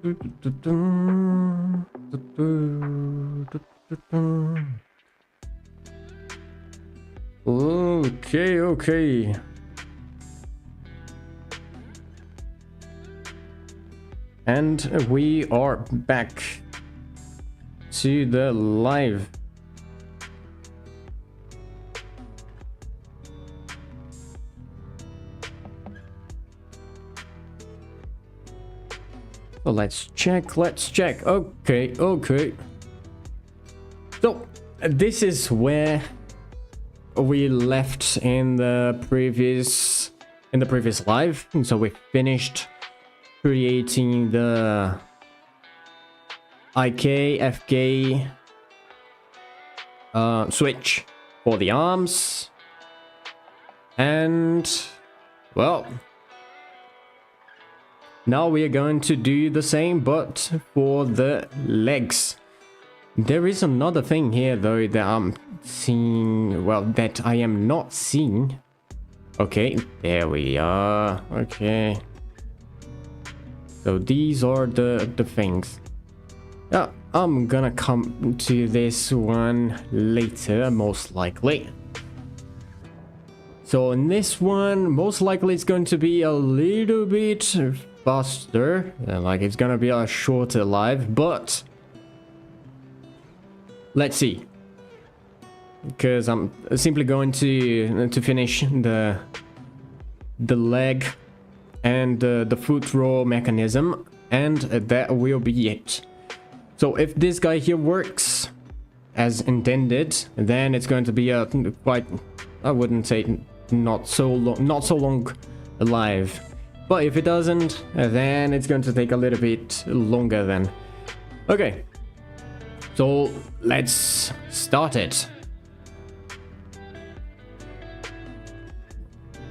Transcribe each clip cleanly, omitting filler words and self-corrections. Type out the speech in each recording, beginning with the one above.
Okay, okay. And we are back to the live. So let's check. Okay, okay. So this is where we left in the previous live. And so we finished creating the IK FK switch for the arms, and well, now we are going to do the same but for the legs. There is another thing here though that I'm seeing, well, that I am not seeing. Okay, there we are. Okay, so these are the things. Yeah, I'm gonna come to this one later, most likely. So in this one, most likely it's going to be a little bit faster, like it's gonna be a shorter live, but let's see, because I'm simply going to finish the leg and the foot roll mechanism, and that will be it. So if this guy here works as intended, then it's going to be a quite, I wouldn't say not so long alive. But if it doesn't, then it's going to take a little bit longer then. Okay, so let's start it.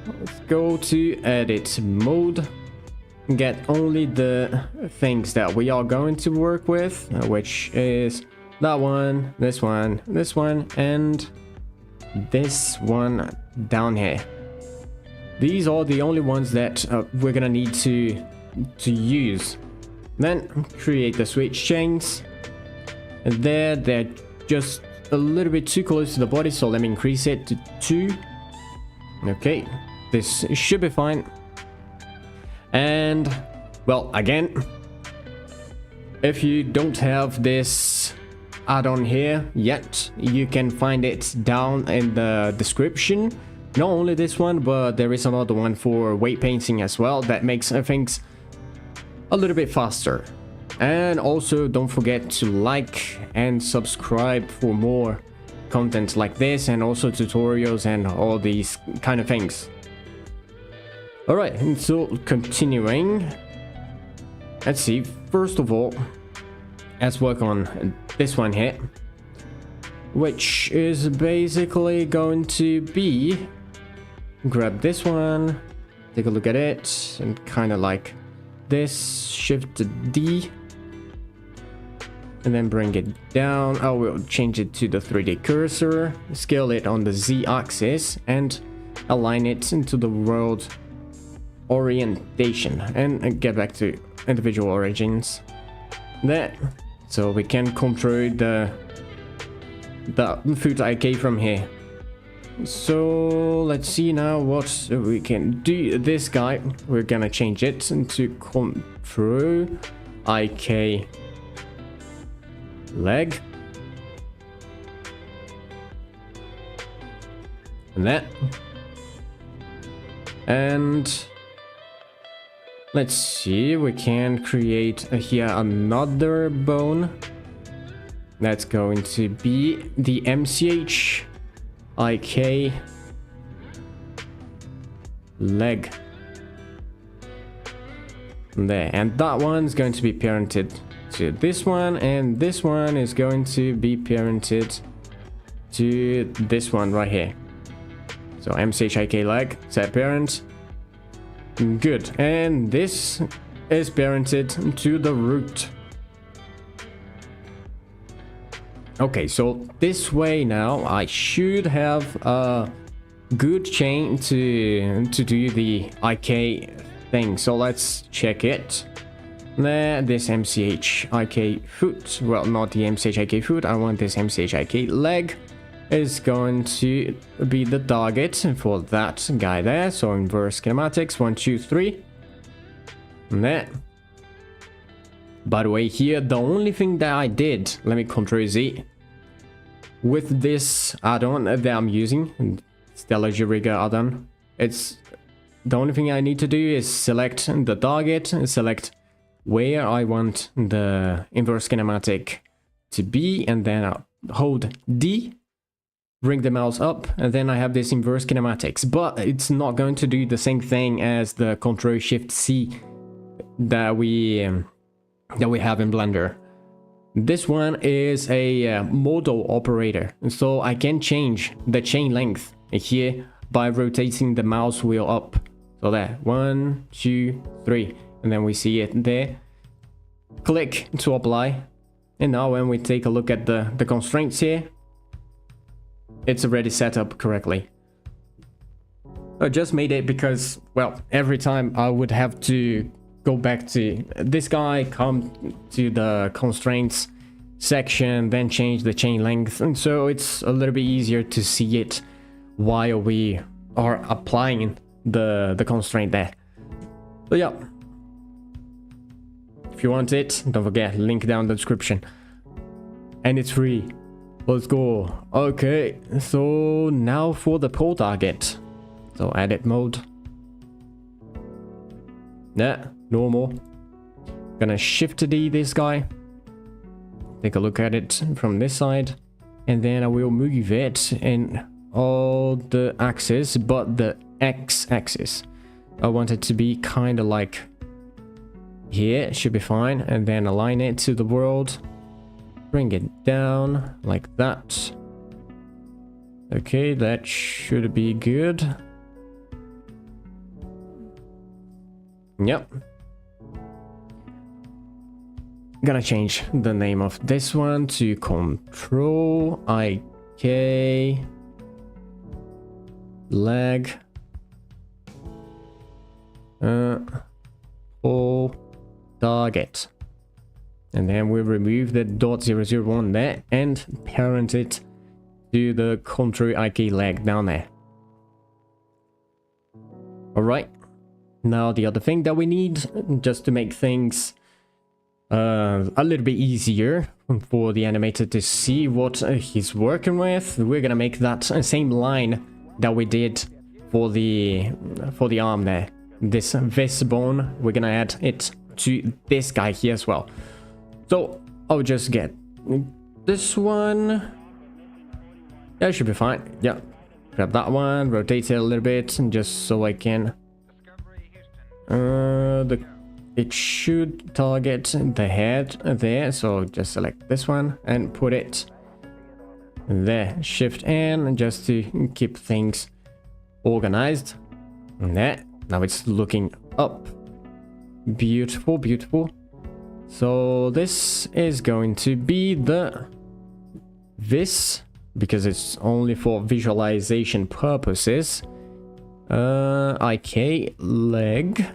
Let's go to edit mode. Get only the things that we are going to work with, which is that one, this one, and this one down here. These are the only ones that we're gonna need to use. Then create the switch chains. And they're just a little bit too close to the body, so let me increase it to 2. Okay, this should be fine. And well, again, if you don't have this add-on here yet, you can find it down in the description. Not only this one, but there is another one for weight painting as well that makes things a little bit faster. And also don't forget to like and subscribe for more content like this, and also tutorials and all these kind of things. Alright, and so continuing, let's see, first of all, let's work on this one here, which is basically going to be, grab this one, take a look at it, and kind of like this, shift D, and then bring it down. I will change it to the 3D cursor, scale it on the Z axis, and align it into the world orientation, and get back to individual origins there, so we can control the foot IK from here. So let's see now what we can do. This guy, we're gonna change it into control IK leg, and that, and let's see, we can create here another bone. That's going to be the MCH IK leg there, and that one's going to be parented to this one, and this one is going to be parented to this one right here. So MCH IK leg, set parent. Good, and this is parented to the root. Okay, so this way now I should have a good chain to do the IK thing. So let's check it. There, this MCHIK foot, well, not the MCHIK foot, I want this MCHIK leg, is going to be the target for that guy there. So inverse kinematics, 1, 2, 3. And there. By the way, here, the only thing that I did, let me Ctrl Z, with this add-on that I'm using, Stellar Rigger add-on, it's the only thing I need to do is select the target, select where I want the inverse kinematic to be, and then I'll hold D, bring the mouse up, and then I have this inverse kinematics. But it's not going to do the same thing as the Ctrl Shift C that we have in Blender. This one is a modal operator, so I can change the chain length here by rotating the mouse wheel up. So there, 1, 2, 3, and then we see it there. Click to apply, and now when we take a look at the constraints here, it's already set up correctly. I just made it because, well, every time I would have to go back to this guy, come to the constraints section, then change the chain length, and so it's a little bit easier to see it while we are applying the constraint there. So yeah, if you want it, don't forget, link down in the description, and it's free. Let's go. Okay, so now for the pole target. So edit mode, yeah, normal. Gonna shift D this guy, take a look at it from this side, and then I will move it in all the axes but the x-axis. I want it to be kind of like here, should be fine, and then align it to the world, bring it down like that. Okay, that should be good. Yep. Gonna change the name of this one to Control IK leg pole target, and then we remove the .001 there and parent it to the Control IK leg down there. All right. Now the other thing that we need, just to make things a little bit easier for the animator to see what he's working with, we're gonna make that same line that we did for the arm there. This bone, we're gonna add it to this guy here as well. So I'll just get this one. That should be fine. Yeah, grab that one, rotate it a little bit, and just so I can it should target the head there, so just select this one and put it there. Shift N just to keep things organized. And there, now it's looking up. Beautiful, beautiful. So this is going to be this, because it's only for visualization purposes. IK leg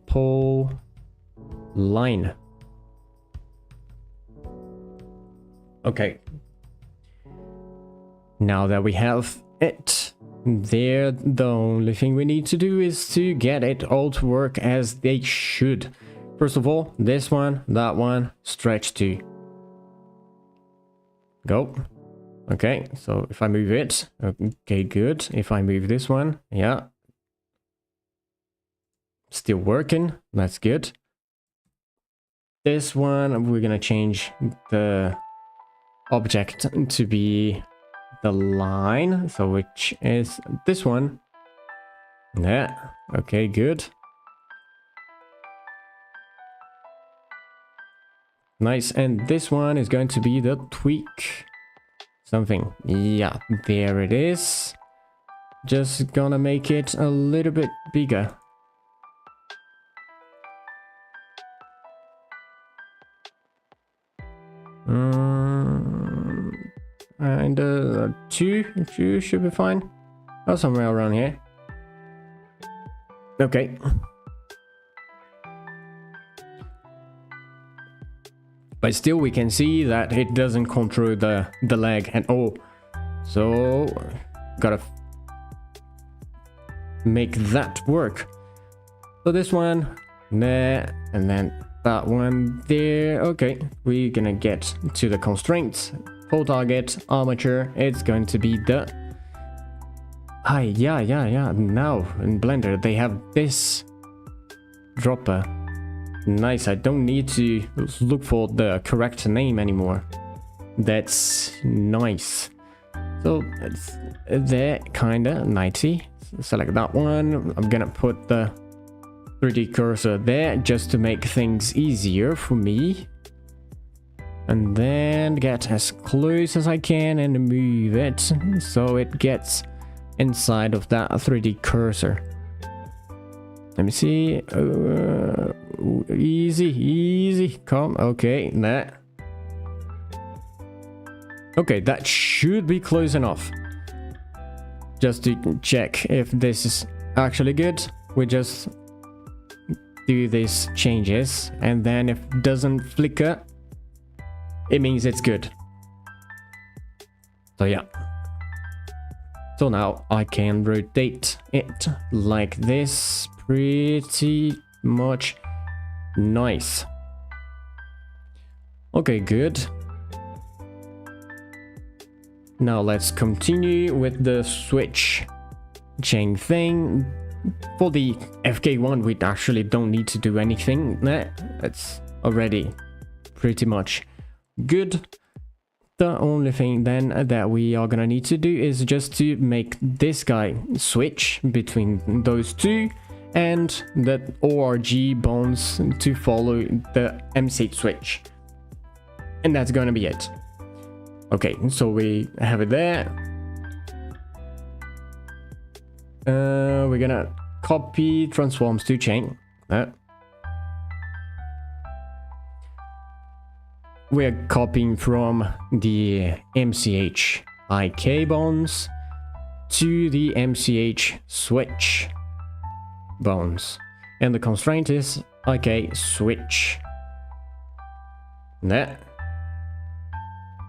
pole line. Okay, now that we have it there, the only thing we need to do is to get it all to work as they should. First of all, this one, that one, stretch to go. Okay, so if I move it, okay, good. If I move this one, yeah, still working, that's good. This one, we're gonna change the object to be the line, so which is this one. Yeah, okay, good. Nice, and this one is going to be the tweak something. Yeah, there it is. Just gonna make it a little bit bigger. And two should be fine. Or somewhere around here. Okay. But still we can see that it doesn't control the leg at all. So gotta make that work. So this one there, and then that one there. Okay, we're gonna get to the constraints. Full target, armature, it's going to be the... Hi, yeah. Now in Blender they have this dropper. Nice, I don't need to look for the correct name anymore. That's nice. So it's there, kinda 90. Select that one. I'm gonna put the 3D cursor there just to make things easier for me. And then get as close as I can and move it so it gets inside of that 3D cursor. Let me see. Easy. Come. Okay, there. Okay, that should be close enough. Just to check if this is actually good, we just do these changes, and then if it doesn't flicker, it means it's good. So yeah. So now I can rotate it like this, pretty much nice. Okay, good. Now let's continue with the switch chain thing. For the FK1 we actually don't need to do anything. That's already pretty much good. The only thing then that we are gonna need to do is just to make this guy switch between those two, and the ORG bones to follow the MC switch. And that's gonna be it. Okay, so we have it there. We're gonna copy transforms to chain. We're copying from the MCH IK bones to the MCH switch bones. And the constraint is IK switch. There.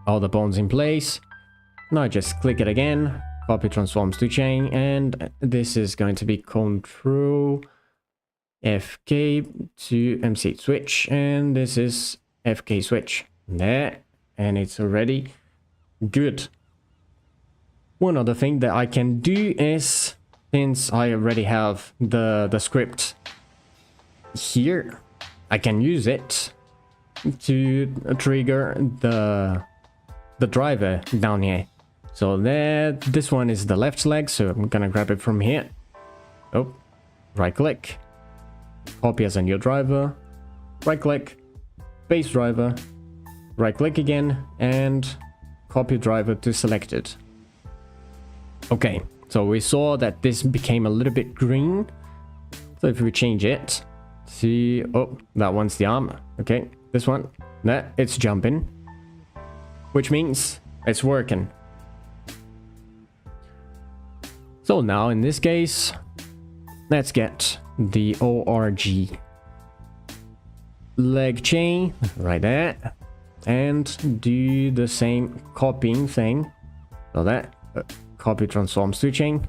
All the bones in place. Now just click it again. Copy transforms to chain, and this is going to be Control FK to MCH switch, and this is FK switch. There, and it's already good. One other thing that I can do is, since I already have the script here, I can use it to trigger the driver down here. So there, this one is the left leg, so I'm gonna grab it from here. Oh, right click, copy as a new driver, right click, base driver, right click again, and copy driver to selected. Okay, so we saw that this became a little bit green. So if we change it, see, oh, that one's the arm. Okay, this one, there, it's jumping, which means it's working. So now in this case, let's get the ORG leg chain right there, and do the same copying thing. So that copy transforms to chain.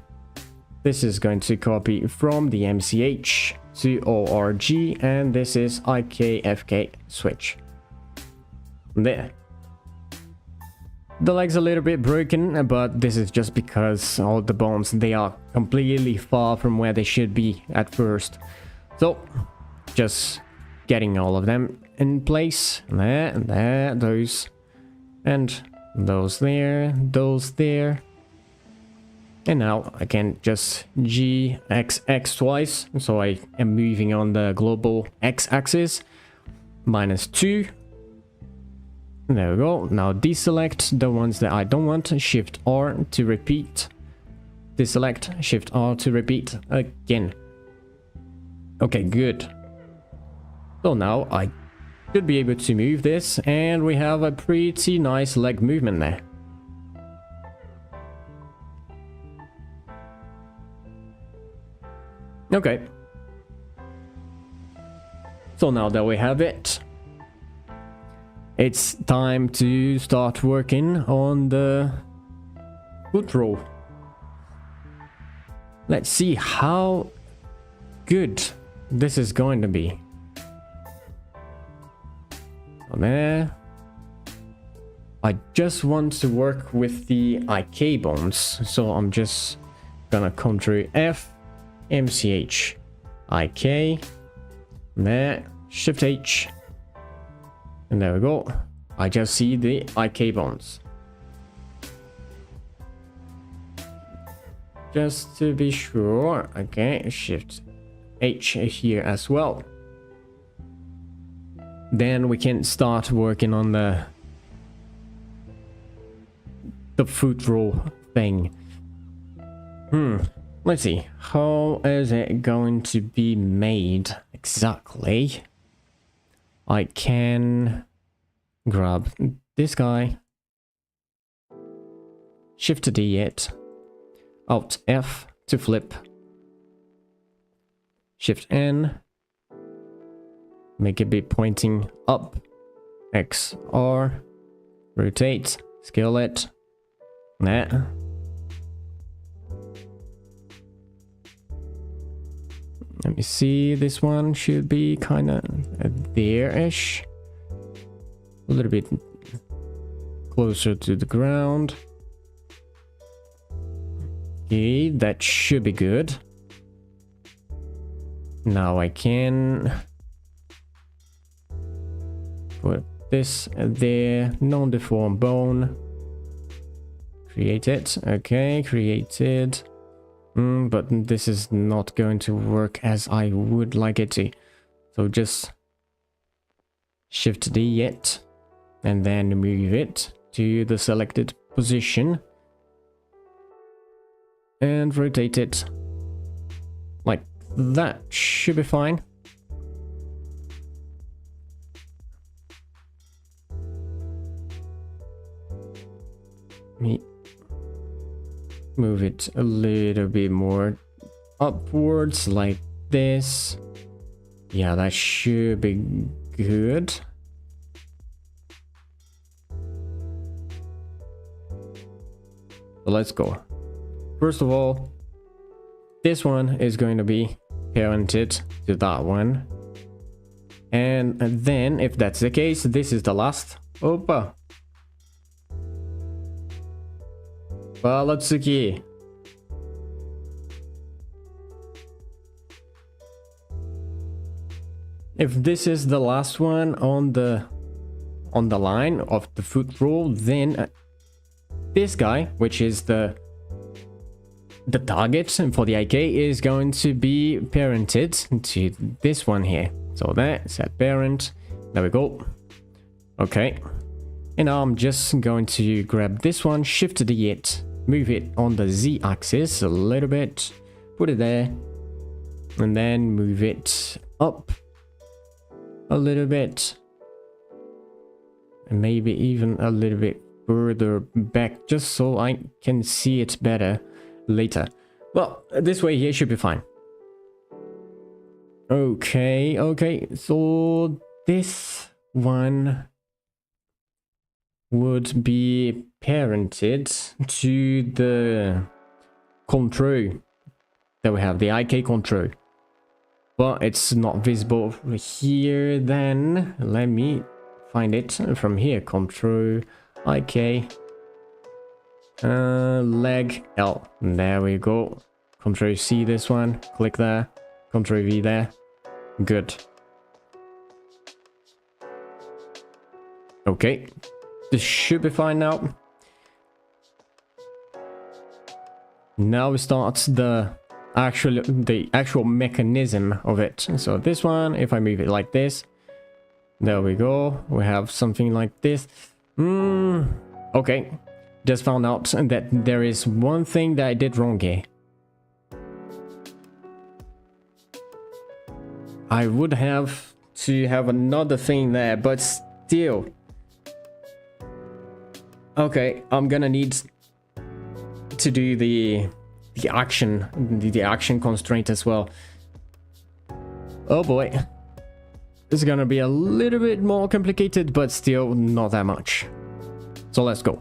This is going to copy from the MCH to ORG, and this is IKFK switch. There. The leg's a little bit broken, but this is just because all the bones, they are completely far from where they should be at first. So, just getting all of them in place. There, those, and those there, those there. And now I can just GXX twice, so I am moving on the global x-axis, -2. There we go. Now deselect the ones that I don't want. Shift R to repeat. Deselect. Shift R to repeat again. Okay, good. So now I should be able to move this, and we have a pretty nice leg movement there. Okay, So now that we have it, it's time to start working on the food roll. Let's see how good this is going to be. There. I just want to work with the IK bones, so I'm just gonna come through F, MCH, IK, there, Shift H, and there we go. I just see the IK bones. Just to be sure, okay, Shift H here as well. Then we can start working on the food roll thing. Let's see, how is it going to be made exactly? I can grab this guy, Shift D it, Alt F to flip, Shift N, make it be pointing up, X R, rotate, scale it, there. Let me see, this one should be kind of there-ish. A little bit closer to the ground. Okay, that should be good. Now I can put this there, non-deformed bone. Create it, okay, created. But this is not going to work as I would like it to. So just Shift D it, and then move it to the selected position. And rotate it. Like that should be fine. Move it a little bit more upwards like this. Yeah, that should be good. So let's go. First of all, this one is going to be parented to that one. And then, if that's the case, this is the last. Opa. Balatsuki. If this is the last one on the line of the food roll, then this guy, which is the target for the IK, is going to be parented to this one here. So there, set parent. There we go. Okay. And now I'm just going to grab this one, Shift D it, move it on the Z axis a little bit, put it there, and then move it up a little bit, and maybe even a little bit further back, just so I can see it better later. Well, this way here should be fine. Okay, so this one would be parented to the control that we have, the IK control, but it's not visible here. Then let me find it from here. Control IK leg L, there we go. Control C this one, click there, Control V there. Good. Okay, this should be fine now. Now we start the actual mechanism of it. So this one, if I move it like this, there we go. We have something like this. Okay, just found out that there is one thing that I did wrong here. I would have to have another thing there, but still. Okay, I'm gonna need to do the action constraint as well. Oh boy. is gonna be a little bit more complicated, but still not that much. So let's go.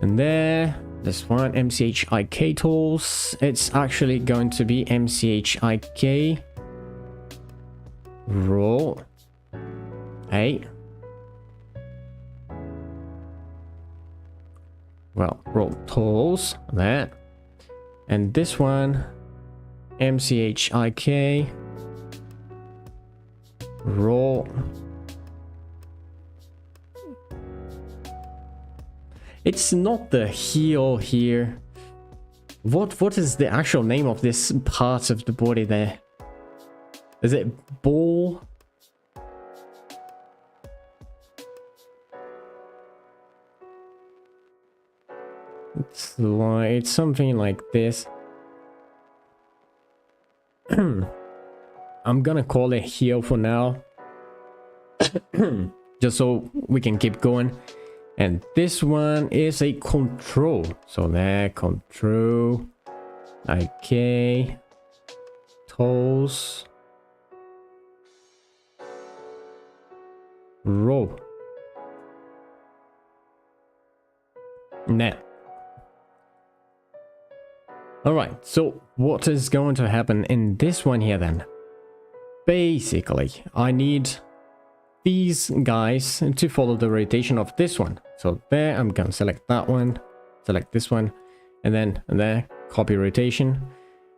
And there, this one, MCHIK tools. It's actually going to be MCHIK roll A. Well, roll tools there. And this one, MCHIK roll. It's not the heel here. What is the actual name of this part of the body there? Is it ball? It's something like this. I'm gonna call it heel for now. Just so we can keep going. And this one is a control. So there, control. Okay. Toes. Row. Now. Alright, so what is going to happen in this one here then? Basically, I need these guys to follow the rotation of this one. So there, I'm gonna select that one, select this one, and then there, copy rotation.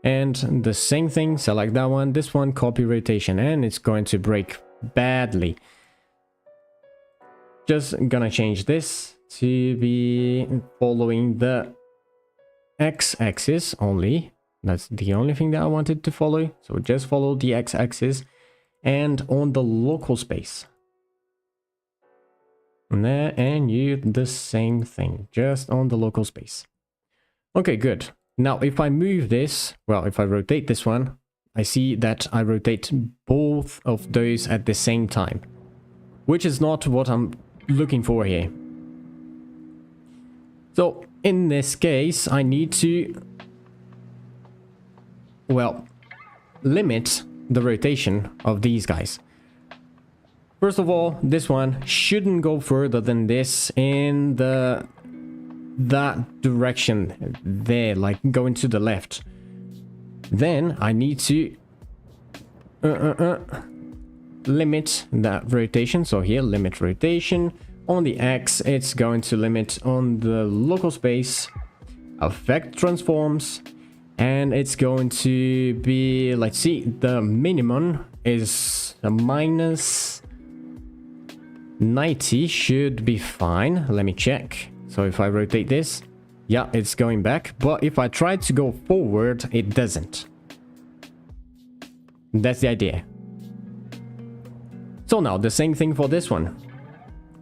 And the same thing, select that one, this one, copy rotation, and it's going to break badly. Just gonna change this to be following the x-axis only. That's the only thing that I wanted to follow. So just follow the x-axis and on the local space. And there, and you the same thing, just on the local space. Okay, good. Now if I move this, well, if I rotate this one, I see that I rotate both of those at the same time, which is not what I'm looking for here. So in this case, I need to, well, limit the rotation of these guys. First of all, this one shouldn't go further than this in that direction there, like going to the left. Then I need to limit that rotation. So here, limit rotation. On the X, it's going to limit on the local space, affect transforms, and it's going to be, let's see, the minimum is a minus 90, should be fine. Let me check. So if I rotate this, yeah, it's going back, but if I try to go forward, it doesn't. That's the idea. So now the same thing for this one.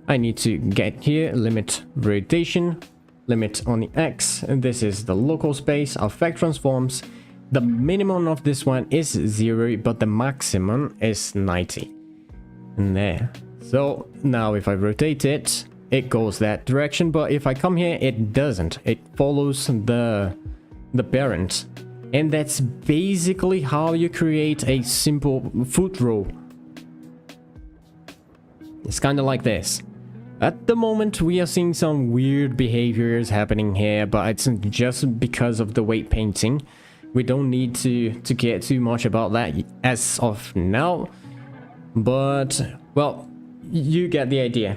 I need to get here, limit rotation, limit on the X, and this is the local space, affect transforms. The minimum of this one is 0, but the maximum is 90. And there. So now if I rotate it, it goes that direction, but if I come here, it doesn't. It follows the parent. And that's basically how you create a simple foot roll. It's kind of like this. At the moment, we are seeing some weird behaviors happening here, but it's just because of the weight painting. We don't need to care too much about that as of now. But, well, you get the idea.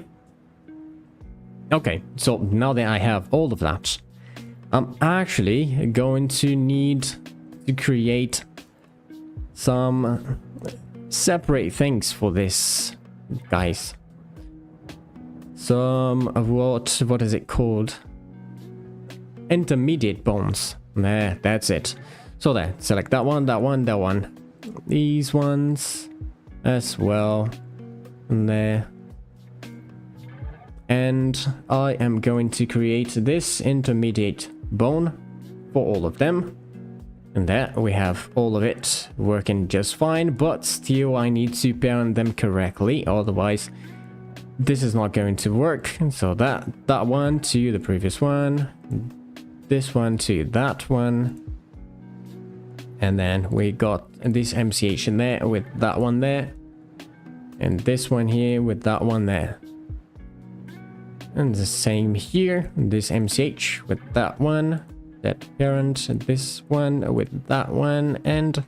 Okay, so now that I have all of that, I'm actually going to need to create some separate things for this, guys. Some of what is it called? Intermediate bones. There, that's it. So there, select that one, that one, that one. These ones as well. And there. And I am going to create this intermediate bone for all of them. And there we have all of it working just fine, but still I need to parent them correctly, otherwise this is not going to work. So that one to the previous one, this one to that one, and then we got this MCH in there with that one there. And this one here with that one there. And the same here. This MCH with that one. That parent. And this one with that one. And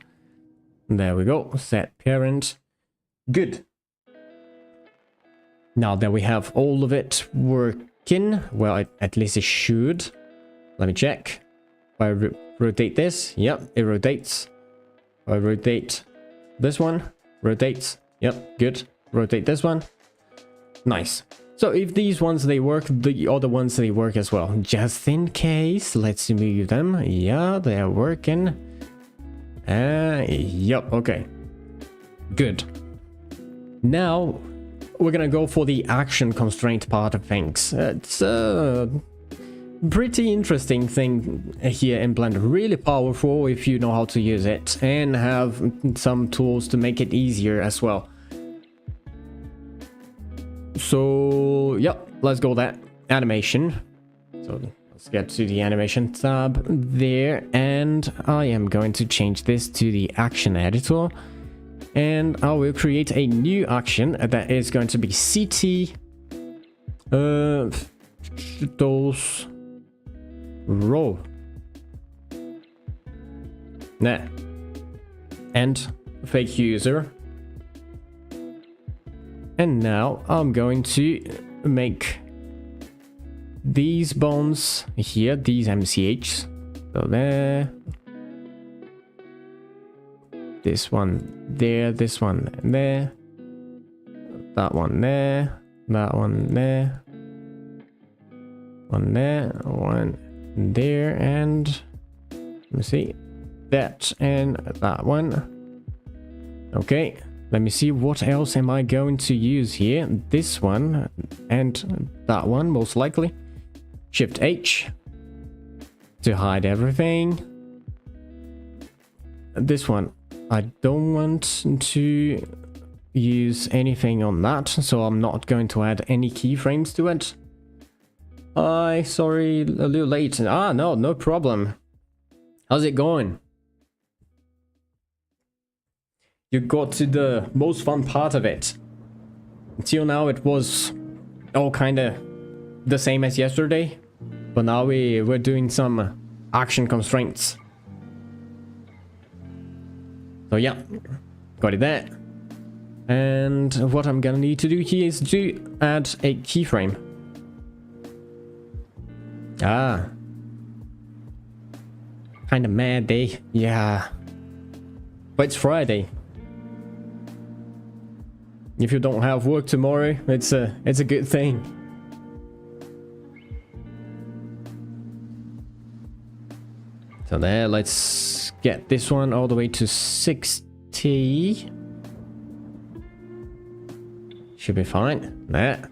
there we go. Set parent. Good. Now that we have all of it working. Well, at least it should. Let me check. If I rotate this. Yep, it rotates. If I rotate this one. Rotates. Yep, good. Rotate this one. Nice. So if these ones they work, the other ones they work as well. Just in case, let's move them. Yeah, they're working. Yep, okay. Good. Now, we're gonna go for the action constraint part of things. It's a pretty interesting thing here in Blender. Really powerful if you know how to use it. And have some tools to make it easier as well. So, yep, let's go that animation. So let's get to the animation tab there, and I am going to change this to the action editor, and I will create a new action that is going to be CT those row. Nah. And fake user. And now I'm going to make these bones here, these MCHs. So there. This one there, this one there. That one there, that one there. One there, one there, and let me see. That and that one. Okay. Let me see, what else am I going to use here? This one and that one, most likely. Shift H to hide everything. This one, I don't want to use anything on that, so I'm not going to add any keyframes to it. Sorry, a little late. No problem. How's it going? You got to the most fun part of it. Until now it was all kinda the same as yesterday. But now we're doing some action constraints. So yeah, got it there. And what I'm gonna need to do here is to add a keyframe. Kinda mad day, yeah. But it's Friday. If you don't have work tomorrow, it's a good thing. So there, let's get this one all the way to 60. Should be fine. There.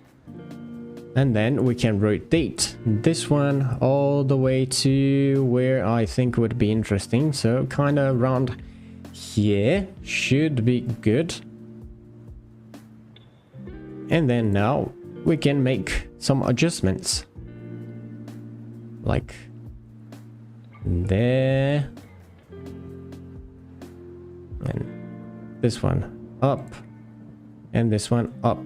And then we can rotate this one all the way to where I think would be interesting. So kind of around here should be good. And then now we can make some adjustments. Like there. And this one up. And this one up.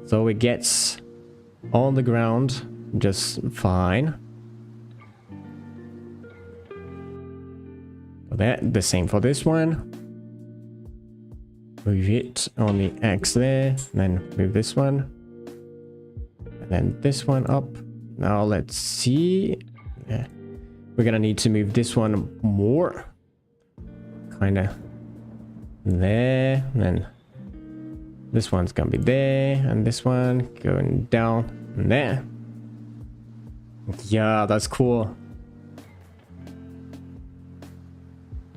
So it gets on the ground just fine. That the same for this one. Move it on the X there, then move this one, and then this one up. Now let's see. Yeah. We're gonna need to move this one more, kind of there. And then this one's gonna be there, and this one going down and there. Yeah, that's cool.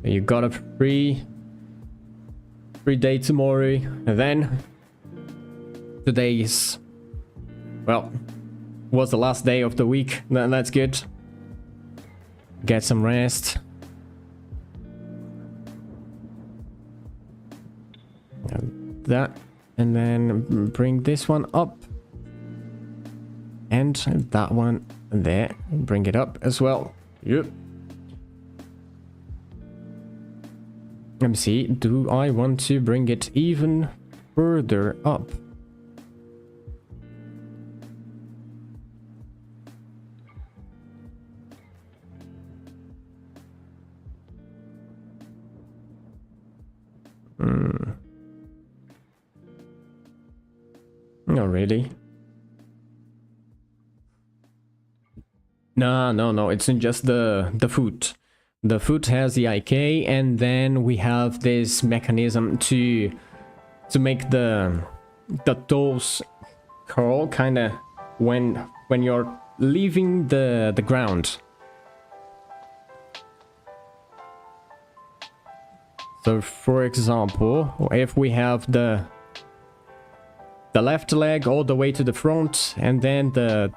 You got a free day tomorrow, and then today is, well, was the last day of the week. That's good. Get some rest. And that, and then bring this one up, and that one there, bring it up as well. Yep. Let me see. Do I want to bring it even further up? Not really. No, it's not just the foot. The foot has the IK, and then we have this mechanism to make the toes curl kind of when you're leaving the ground. So for example, if we have the left leg all the way to the front, and then the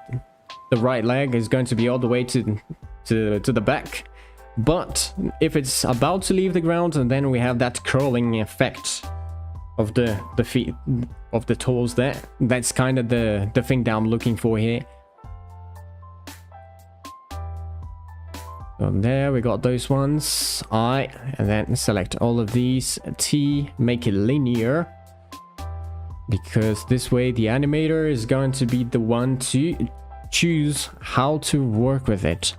right leg is going to be all the way to the back. But if it's about to leave the ground, and then we have that curling effect of the feet, of the toes there. That's kind of the thing that I'm looking for here. So there we got those ones. I, and then select all of these. T, make it linear. Because this way the animator is going to be the one to choose how to work with it.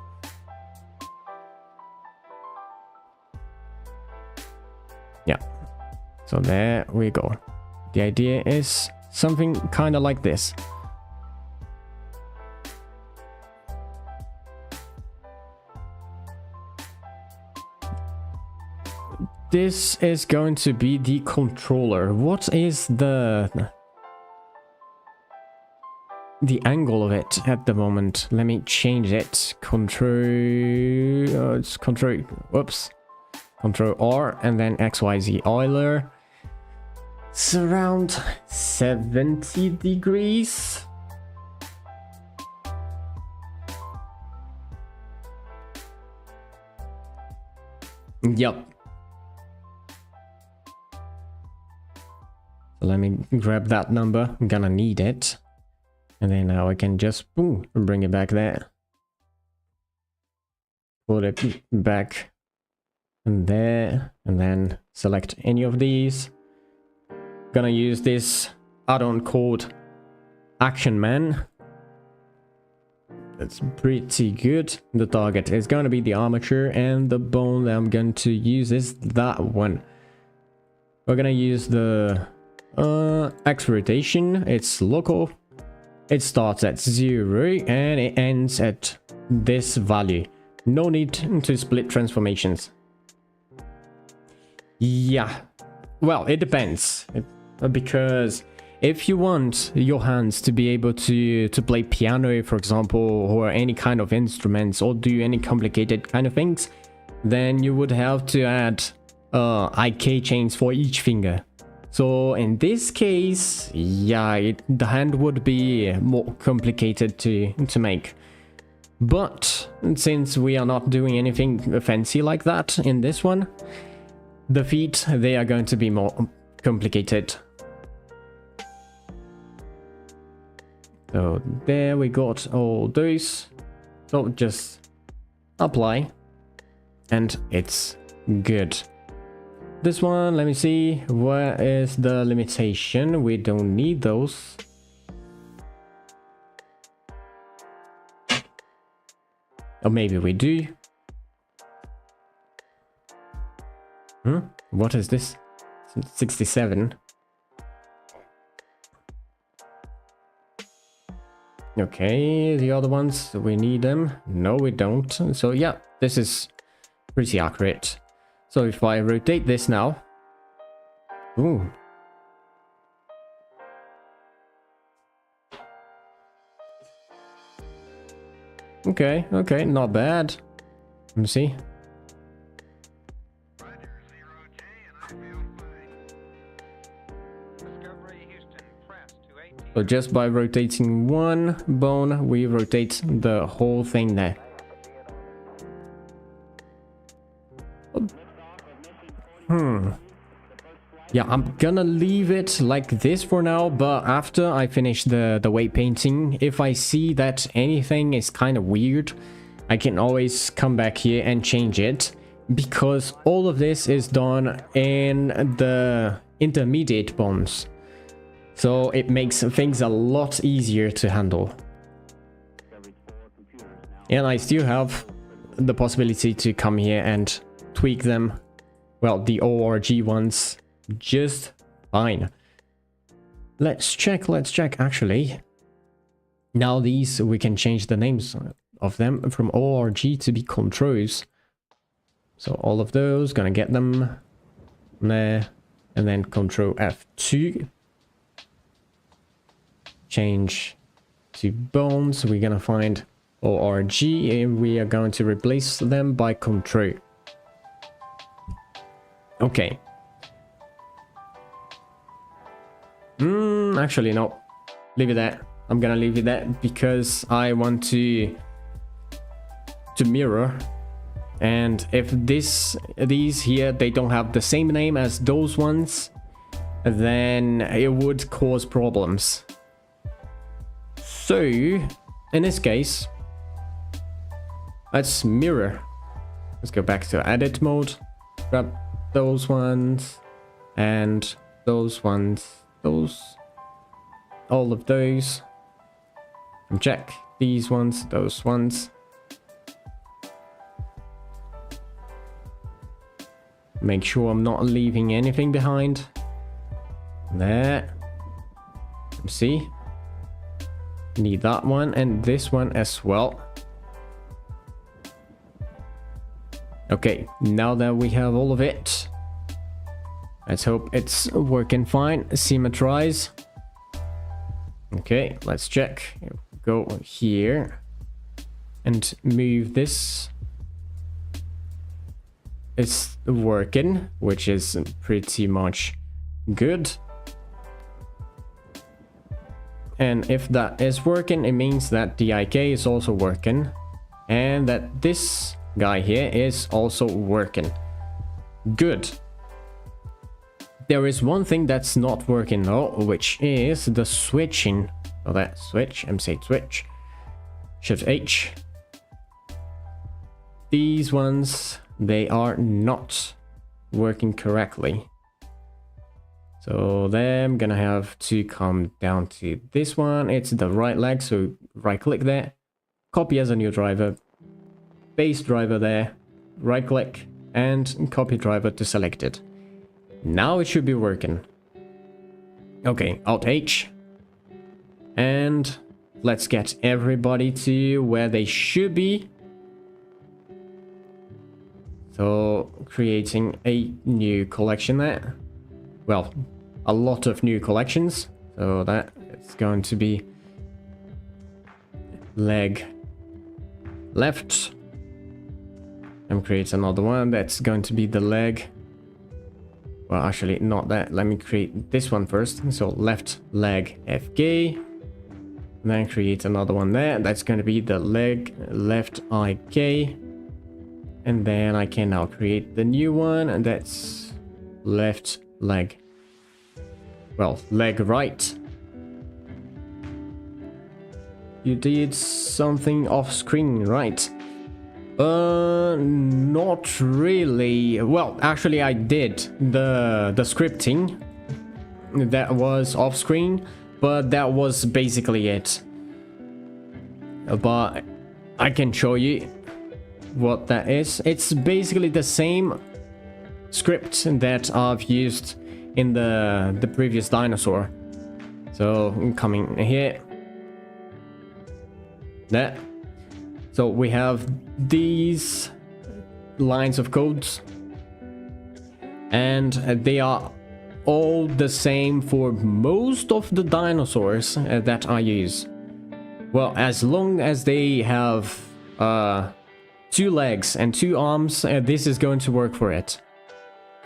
Yeah, so there we go. The idea is something kind of like this. This is going to be the controller. What is the angle of it at the moment? Let me change it. It's control, whoops. Control R and then XYZ Euler. It's around 70 degrees. Yep. So let me grab that number. I'm gonna need it. And then now I can just boom, bring it back there. Put it back and there, and then select any of these. Gonna use this add-on called Action Man. That's pretty good. The target is gonna be the armature, and the bone that I'm going to use is that one. We're gonna use the X rotation. It's local. It starts at 0 and it ends at this value. No need to split transformations. Yeah, well, it depends, because if you want your hands to be able to play piano, for example, or any kind of instruments, or do any complicated kind of things, then you would have to add IK chains for each finger. So in this case, yeah, the hand would be more complicated to make. But since we are not doing anything fancy like that in this one, the feet, they are going to be more complicated. So there we got all those. So just apply and it's good. This one, let me see, where is the limitation? We don't need those. Or maybe we do. What is this? 67. Okay, the other ones, we need them. No, we don't. So yeah, this is pretty accurate. So if I rotate this now. Ooh. Okay, not bad. Let me see. So just by rotating one bone, we rotate the whole thing there. Yeah, I'm gonna leave it like this for now, but after I finish the weight painting, if I see that anything is kind of weird, I can always come back here and change it. because all of this is done in the intermediate bonds. So it makes things a lot easier to handle. And I still have the possibility to come here and tweak them. Well, the ORG ones just fine. Let's check actually. Now these, we can change the names of them from ORG to be controls. So all of those, gonna get them there, and then Control F2. Change to bones. We're gonna find ORG and we are going to replace them by Control. Okay. Actually no, leave it there. I'm gonna leave it there because I want to mirror. And if these here, they don't have the same name as those ones, then it would cause problems. So in this case, let's mirror. Let's go back to edit mode, grab those ones and those ones, all of those, and check these ones, those ones. Make sure I'm not leaving anything behind. There. See? Need that one and this one as well. Okay, now that we have all of it, let's hope it's working fine. Symmetrize. Okay, let's check. Go here and move this. It's working, which is pretty much good. And if that is working, it means that the IK is also working, and that this guy here is also working. Good. There is one thing that's not working though, which is the switching. So that switch, MC switch, Shift H. These ones, they are not working correctly. So then I'm gonna have to come down to this one. It's the right leg, so right click there, copy as a new driver, paste driver there, right click and copy driver to selected. Now it should be working. Okay, Alt H. And let's get everybody to where they should be. So creating a new collection there. Well, a lot of new collections. So that it's going to be leg left. And create another one that's going to be the leg. Well, actually not that. Let me create this one first. So left leg FK. Then create another one there. That's going to be the leg left IK. And then I can now create the new one, and that's left leg. Well, leg right. You did something off screen, right? Not really. Well, actually I did the scripting that was off screen, but that was basically it. But I can show you what that is. It's basically the same script that I've used in the previous dinosaur. So I'm coming here. There. So we have these lines of codes, and they are all the same for most of the dinosaurs that I use. Well, as long as they have 2 legs and 2 arms, this is going to work for it.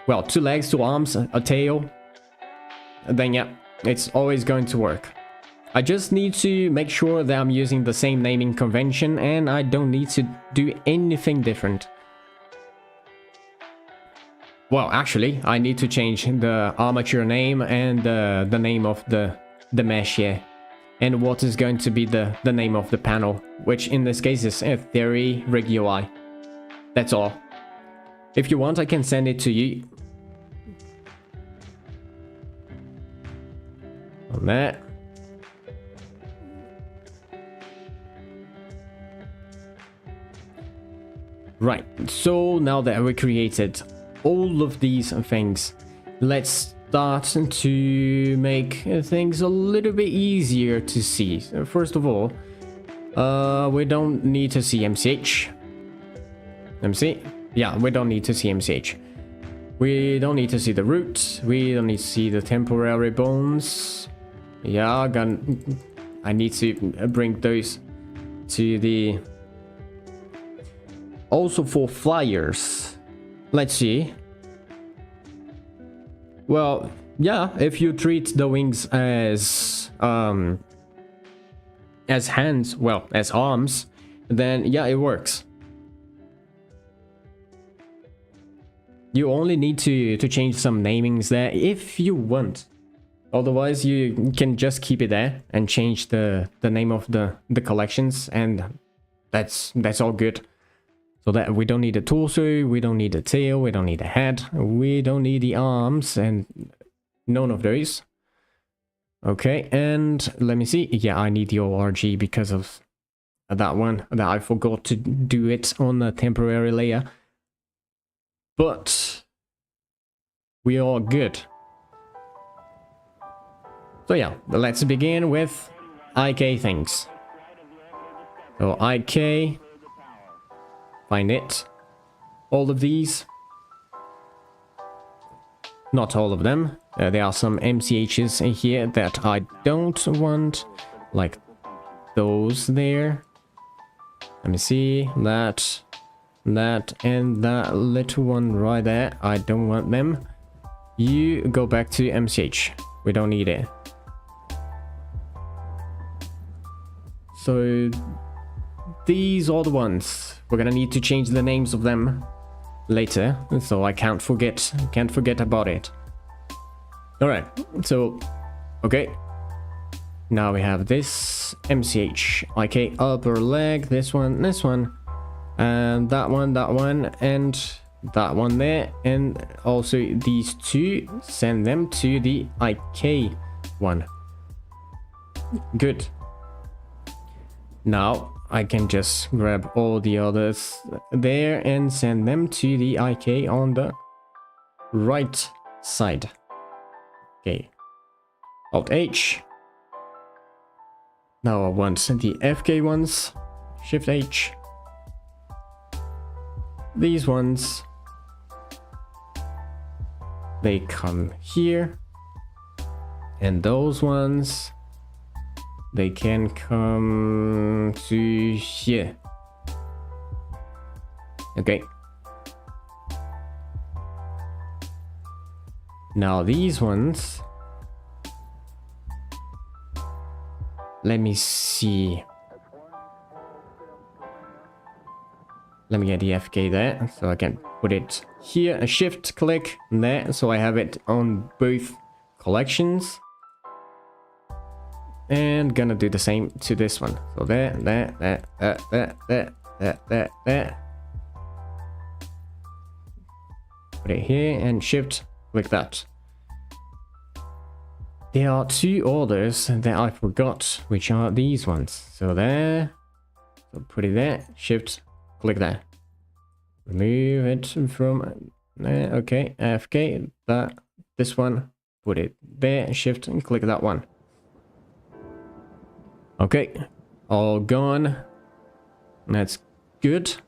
Well, 2 legs, 2 arms, a tail, then yeah, it's always going to work. I just need to make sure that I'm using the same naming convention, and I don't need to do anything different. Well, actually, I need to change the armature name and the name of the mesh here. And what is going to be the name of the panel, which in this case is Therizino. That's all. If you want, I can send it to you. On that. Right, so now that we created all of these things, let's start to make things a little bit easier to see. First of all, we don't need to see MCH. MC? Yeah, we don't need to see MCH. We don't need to see the roots. We don't need to see the temporary bones. Yeah, I need to bring those to the... Also for flyers, let's see. Well, yeah, if you treat the wings as hands, well, as arms, then yeah, it works. You only need to change some namings there if you want. Otherwise, you can just keep it there and change the name of the collections, and that's all good. So that we don't need a torso, we don't need a tail, we don't need a head, we don't need the arms, and none of those. Okay, and let me see. Yeah, I need the ORG because of that one, that I forgot to do it on the temporary layer. But we are good. So yeah, let's begin with IK things. So IK... Find it. All of these. Not all of them. There are some MCHs in here that I don't want. Like those there. Let me see. That, and that little one right there. I don't want them. You go back to MCH. We don't need it. So... these are the ones. We're gonna need to change the names of them later, so I can't forget about it. Alright, so okay. Now we have this MCH, IK upper leg, this one, and that one, and that one there, and also these two, send them to the IK one. Good. Now I can just grab all the others there and send them to the IK on the right side. Okay. Alt H. Now I want the FK ones. Shift H. These ones. They come here. And those ones... they can come to here. Okay. Now these ones. Let me see. Let me get the FK there, so I can put it here. A shift click there, so I have it on both collections. And gonna do the same to this one. So there. Put it here and shift click that. There are two orders that I forgot, which are these ones. So there. So put it there. Shift click there. Remove it from there. Okay. FK. That. This one. Put it there. Shift and click that one. Okay, all gone. That's good.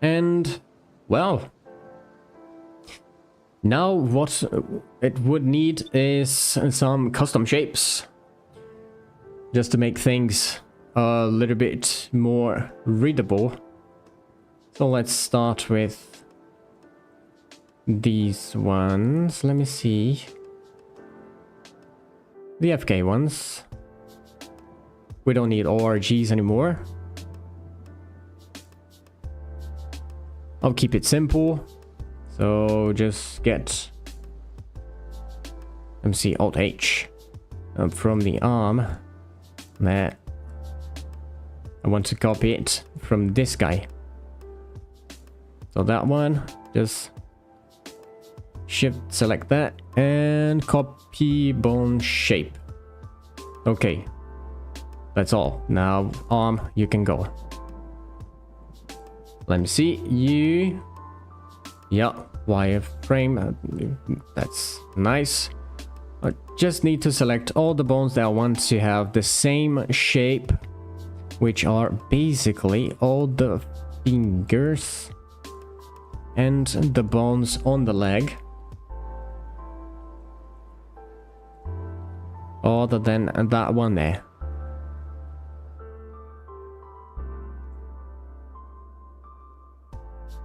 And, well, now what it would need is some custom shapes. Just to make things a little bit more readable. So let's start with these ones. Let me see. The FK ones. We don't need ORGs anymore. I'll keep it simple. So just get MC Alt H from the arm. There. I want to copy it from this guy. So that one, just shift select that and copy bone shape. Okay, that's all. Now arm, you can go. Let me see you. Yeah, wireframe. That's nice. I just need to select all the bones that I want to have the same shape, which are basically all the fingers and the bones on the leg, other than that one there.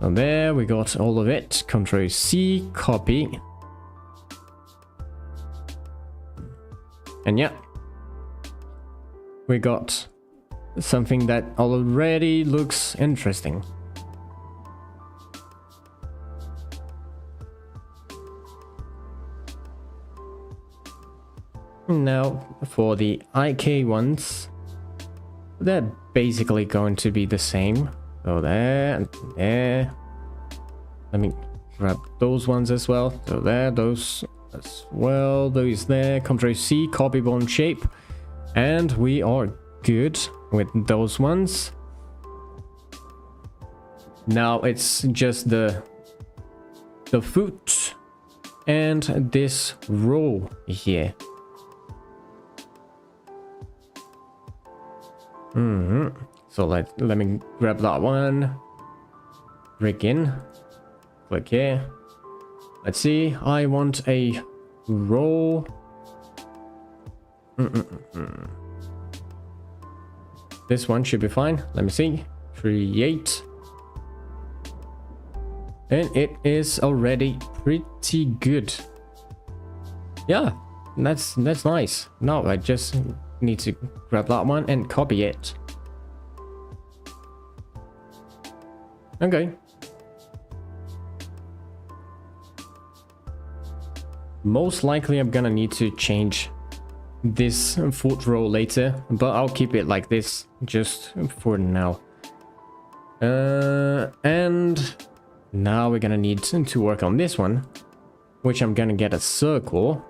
So there we got all of it. Control C, copy. And yeah, we got something that already looks interesting. Now for the IK ones, they're basically going to be the same. So there and there. Let me grab those ones as well. So there, those as well, those there. Control C, copy bone shape, and we are good with those ones. Now it's just the foot and this row here. So let me grab that one. Break in. Click here. Let's see. I want a row. This one should be fine. Let me see. Create. And it is already pretty good. Yeah, that's nice. Now I just need to grab that one and copy it. Okay. Most likely I'm gonna need to change this foot row later, but I'll keep it like this just for now. And now we're gonna need to work on this one, which I'm gonna get a circle,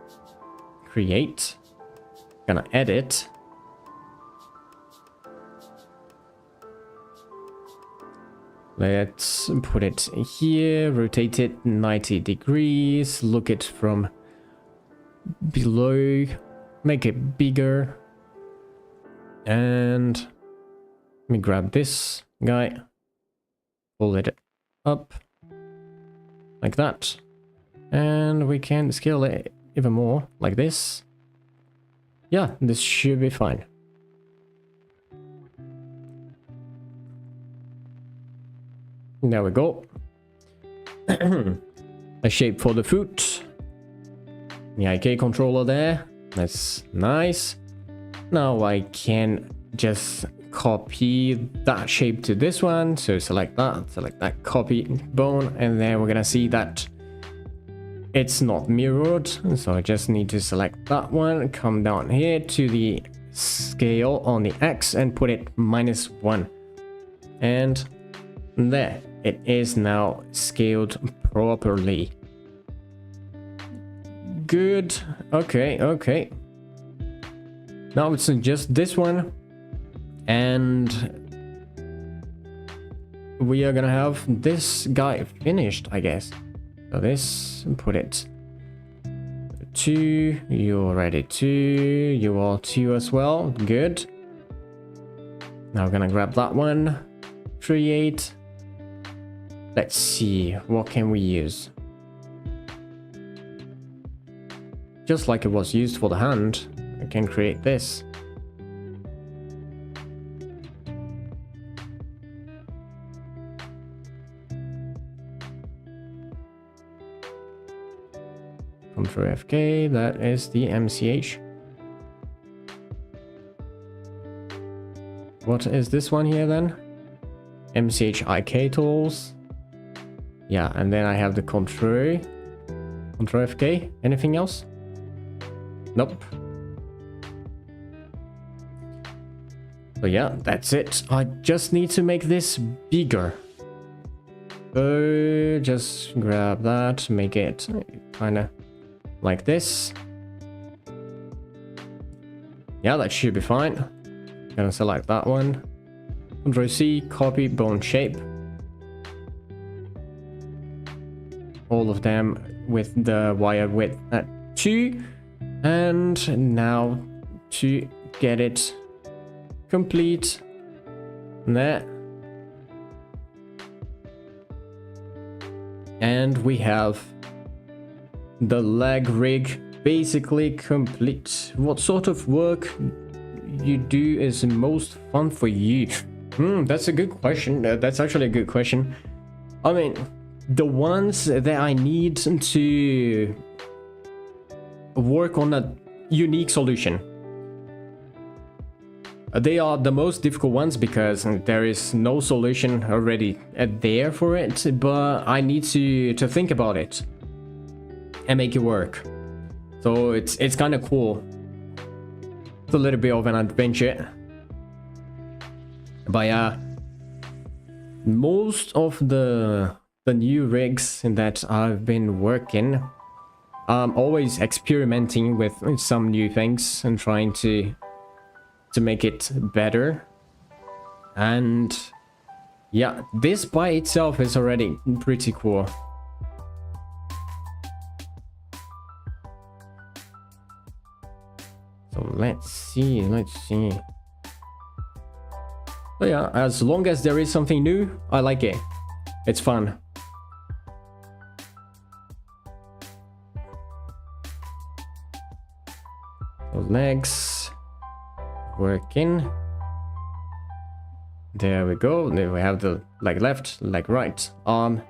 create, gonna edit. Let's put it here, rotate it 90 degrees, look it from below, make it bigger, and let me grab this guy, pull it up like that, and we can scale it even more like this. Yeah, this should be fine. There we go. A shape for the foot. The IK controller there. That's nice. Now I can just copy that shape to this one. So select that, copy bone, and then we're gonna see that it's not mirrored. So I just need to select that one, come down here to the scale on the X and put it -1. And there. It is now scaled properly. Good. Okay. Now it's just this one. And we are gonna have this guy finished, I guess. So this, put it 2. You're ready 2. You are 2 as well. Good. Now we're gonna grab that one. Create. Let's see, what can we use? Just like it was used for the hand, I can create this. Ctrl FK, that is the MCH. What is this one here then? MCH IK tools. Yeah, and then I have the Ctrl FK. Anything else? Nope. So yeah, that's it. I just need to make this bigger. So just grab that, make it kind of like this. Yeah, that should be fine. Gonna select that one. Ctrl+C, copy bone shape. All of them with the wire width at 2. And now to get it complete. There. And we have the leg rig basically complete. What sort of work you do is most fun for you? That's a good question. That's actually a good question. I mean, the ones that I need to work on a unique solution, they are the most difficult ones because there is no solution already there for it, but I need to think about it and make it work. So it's kind of cool. It's a little bit of an adventure. But yeah, most of the new rigs that I've been working, I'm always experimenting with some new things and trying to make it better. And yeah, this by itself is already pretty cool. So let's see. So yeah, as long as there is something new, I like it. It's fun. So legs working. There we go. Then we have the leg left, leg right, arm.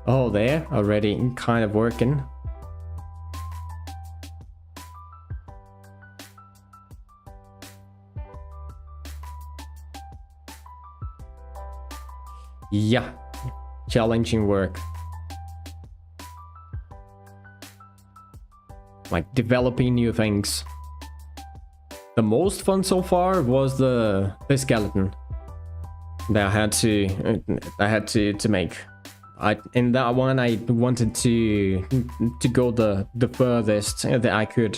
Oh, there already kind of working. Yeah, challenging work. Like developing new things. The most fun so far was the skeleton that I had to make. In that one I wanted to go the furthest that I could.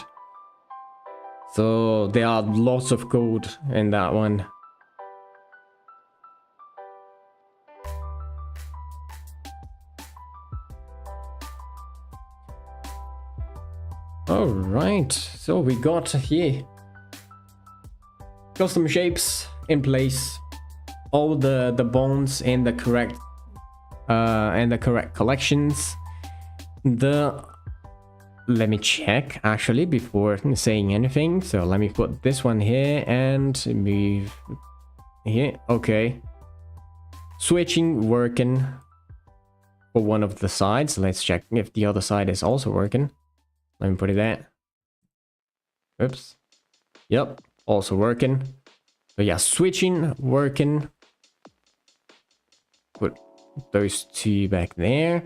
So there are lots of code in that one. Alright, so we got here custom shapes in place, all the bones in the correct collections. Let me check actually before saying anything. So let me put this one here and move here. Okay, switching working for one of the sides. Let's check if the other side is also working. Let me put it there. Oops. Yep, also working. So yeah, switching, working. Put those two back there.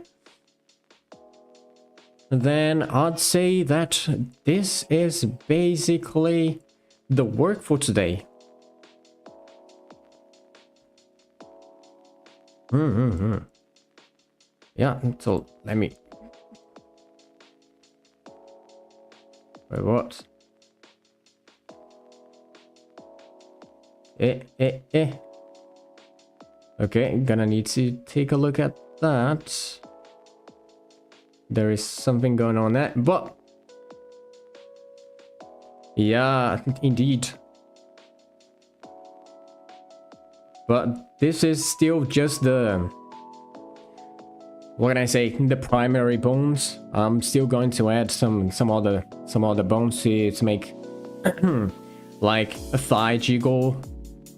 Then I'd say that this is basically the work for today. Yeah, so let me... Wait, what? Okay, gonna need to take a look at that. There is something going on there, but... Yeah, indeed. But this is still just the... What can I say? The primary bones. I'm still going to add some other bones to make like a thigh jiggle,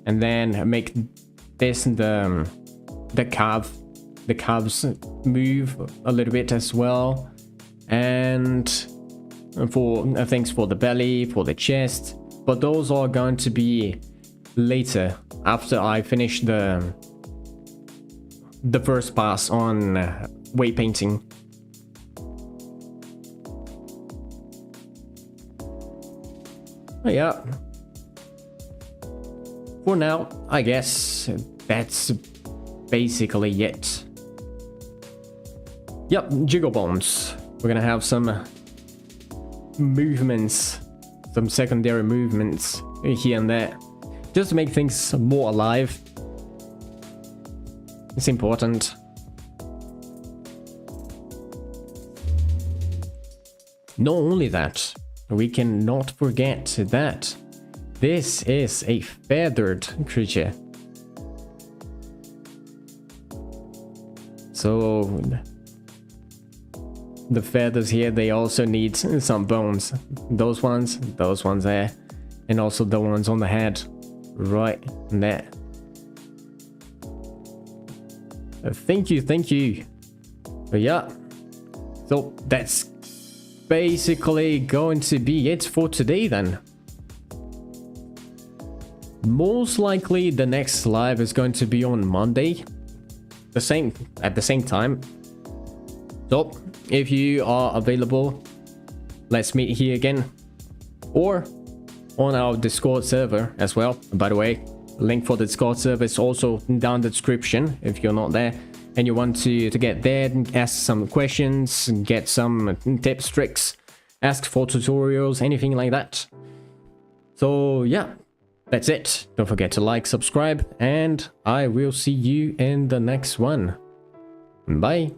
and then make this the calves move a little bit as well, and for things for the belly, for the chest. But those are going to be later after I finish the first pass on weight painting. Oh, yeah. For now, I guess that's basically it. Yep, jiggle bones. We're gonna have some movements, some secondary movements here and there, just to make things more alive. It's important. Not only that, we cannot forget that this is a feathered creature. So the feathers here, they also need some bones. Those ones there, and also the ones on the head, right there. Thank you. But yeah, so that's basically going to be it for today then. Most likely the next live is going to be on Monday, at the same time. So if you are available, let's meet here again, or on our Discord server as well. By the way, link for the Discord server is also down the description if you're not there and you want to get there and ask some questions, get some tips, tricks, ask for tutorials, anything like that. So yeah, that's it. Don't forget to like, subscribe, and I will see you in the next one. Bye.